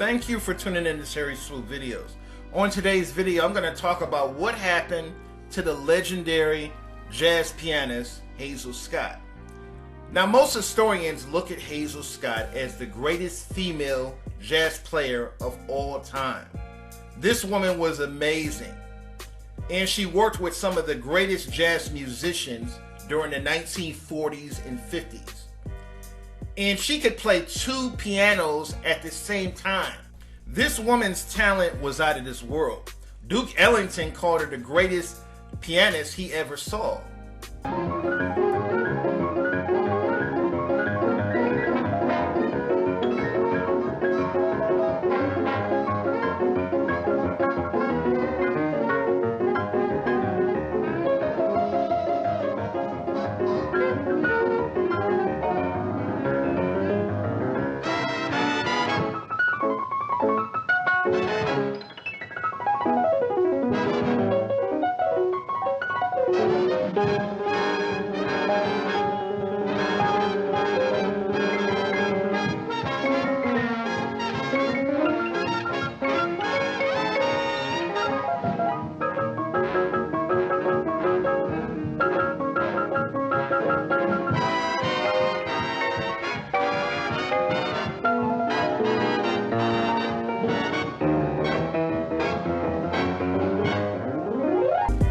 Thank you for tuning in to Terry Swoop Videos. On today's video, I'm going to talk about what happened to the legendary jazz pianist Hazel Scott. Now, most historians look at Hazel Scott as the greatest female jazz player of all time. This woman was amazing, and she worked with some of the greatest jazz musicians during the 1940s and 50s. And she could play two pianos at the same time. This woman's talent was out of this world. Duke Ellington called her the greatest pianist he ever saw.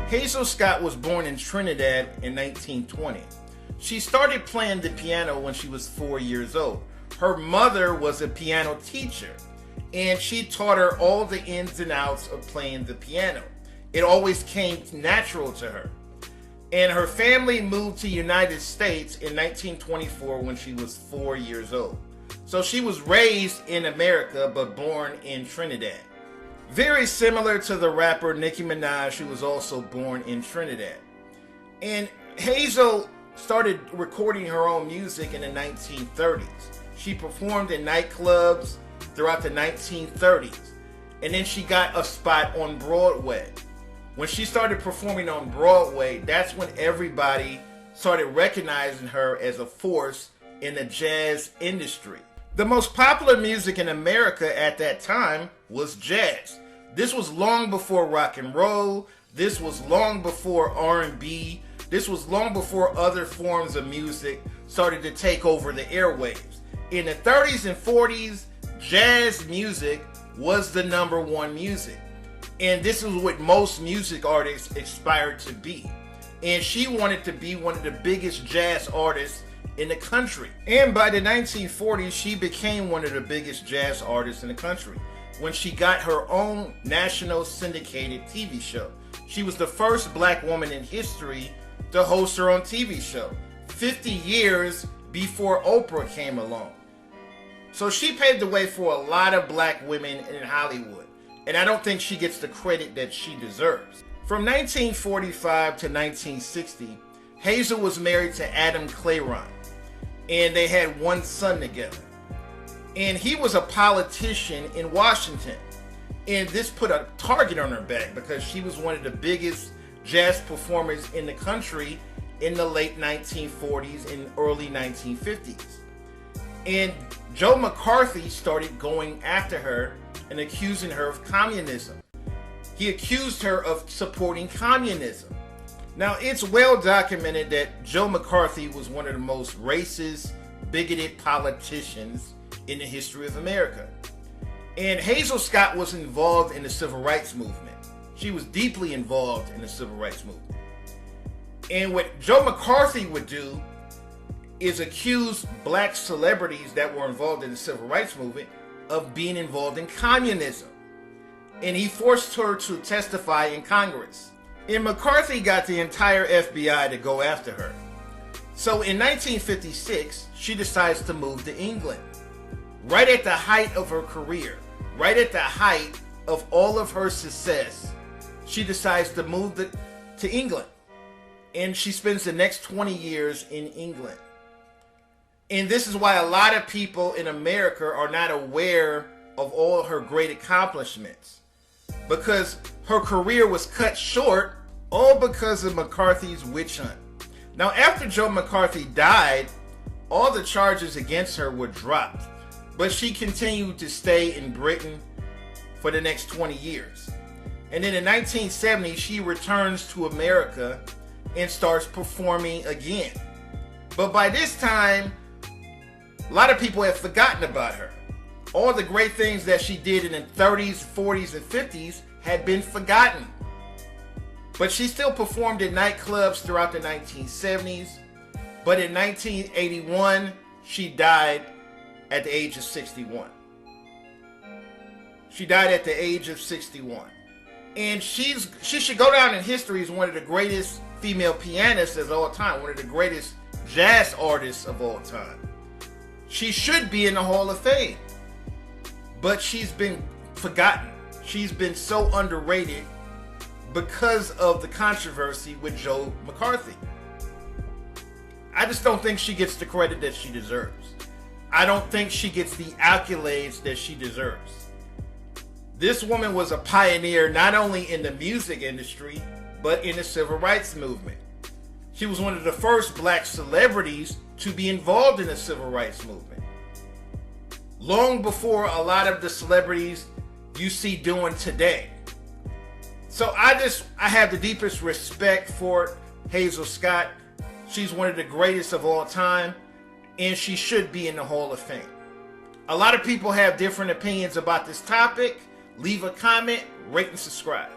Hazel Scott was born in Trinidad in 1920. She started playing the piano when she was 4 years old. Her mother was a piano teacher, and she taught her all the ins and outs of playing the piano. It always came natural to her. And her family moved to the United States in 1924 when she was 4 years old. So she was raised in America, but born in Trinidad. Very similar to the rapper Nicki Minaj, who was also born in Trinidad. And Hazel started recording her own music in the 1930s. She performed in nightclubs throughout the 1930s. And then she got a spot on Broadway. When she started performing on Broadway, that's when everybody started recognizing her as a force in the jazz industry. The most popular music in America at that time was jazz. This was long before rock and roll. This was long before R&B. This was long before other forms of music started to take over the airwaves. In the 30s and 40s, jazz music was the #1 music. And this is what most music artists aspired to be. And she wanted to be one of the biggest jazz artists in the country. And by the 1940s, she became one of the biggest jazz artists in the country when she got her own national syndicated TV show. She was the first black woman in history to host her own TV show, 50 years before Oprah came along. So she paved the way for a lot of black women in Hollywood, and I don't think she gets the credit that she deserves. From 1945 to 1960, Hazel was married to Adam Clairon, and they had one son together. And he was a politician in Washington. And this put a target on her back because she was one of the biggest jazz performers in the country in the late 1940s and early 1950s. And Joe McCarthy started going after her and accusing her of communism. He accused her of supporting communism. Now, it's well documented that Joe McCarthy was one of the most racist, bigoted politicians in the history of America. And Hazel Scott was involved in the civil rights movement. She was deeply involved in the civil rights movement. And what Joe McCarthy would do is accuse black celebrities that were involved in the civil rights movement of being involved in communism. And he forced her to testify in Congress. And McCarthy got the entire FBI to go after her. So in 1956, she decides to move to England. Right at the height of her career, right at the height of all of her success, she decides to move to England. And she spends the next 20 years in England. And this is why a lot of people in America are not aware of all her great accomplishments. Because her career was cut short all because of McCarthy's witch hunt. Now, after Joe McCarthy died, all the charges against her were dropped. but she continued to stay in Britain for the next 20 years. And then in 1970, she returns to America and starts performing again. But by this time, a lot of people have forgotten about her. All the great things that she did in the 30s, 40s, and 50s had been forgotten. But she still performed in nightclubs throughout the 1970s. But in 1981, she died at the age of 61. She died at the age of 61. And she should go down in history as one of the greatest female pianists of all time, one of the greatest jazz artists of all time. She should be in the Hall of Fame, but she's been forgotten. She's been so underrated because of the controversy with Joe McCarthy. I just don't think she gets the credit that she deserves. I don't think she gets the accolades that she deserves. This woman was a pioneer not only in the music industry, but in the civil rights movement. She was one of the first black celebrities to be involved in the civil rights movement. Long before a lot of the celebrities you see doing today. So I have the deepest respect for Hazel Scott. She's one of the greatest of all time, and she should be in the Hall of Fame. A lot of people have different opinions about this topic. Leave a comment, rate, and subscribe.